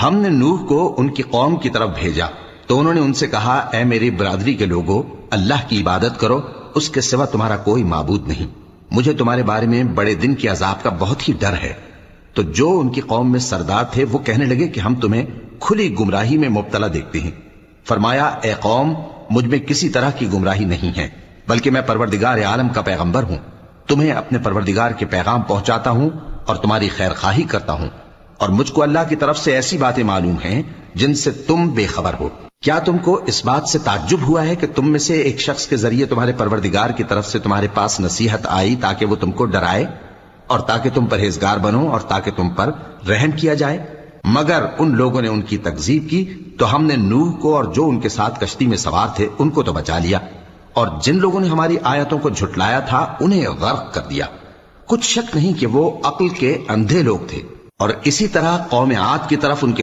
ہم نے نوح کو ان کی قوم کی طرف بھیجا تو انہوں نے ان سے کہا، اے میری برادری کے لوگو، اللہ کی عبادت کرو، اس کے سوا تمہارا کوئی معبود نہیں، مجھے تمہارے بارے میں بڑے دن کی عذاب کا بہت ہی ڈر ہے۔ تو جو ان کی قوم میں سردار تھے وہ کہنے لگے کہ ہم تمہیں کھلی گمراہی میں مبتلا دیکھتے ہیں۔ فرمایا، اے قوم، مجھ میں کسی طرح کی گمراہی نہیں ہے، بلکہ میں پروردگار عالم کا پیغمبر ہوں، تمہیں اپنے پروردگار کے پیغام پہنچاتا ہوں اور تمہاری خیر خواہی کرتا ہوں، اور مجھ کو اللہ کی طرف سے ایسی باتیں معلوم ہیں جن سے تم بے خبر ہو۔ کیا تم کو اس بات سے تعجب ہوا ہے کہ تم میں سے ایک شخص کے ذریعے تمہارے پروردگار کی طرف سے تمہارے پاس نصیحت آئی تاکہ وہ تم کو ڈرائے اور تاکہ تم پرہیزگار بنو اور تاکہ تم پر رحم کیا جائے؟ مگر ان لوگوں نے ان کی تکذیب کی تو ہم نے نوح کو اور جو ان کے ساتھ کشتی میں سوار تھے ان کو تو بچا لیا، اور جن لوگوں نے ہماری آیتوں کو جھٹلایا تھا انہیں غرق کر دیا۔ کچھ شک نہیں کہ وہ عقل کے اندھے لوگ تھے۔ اور اسی طرح قوم عاد کی طرف ان کے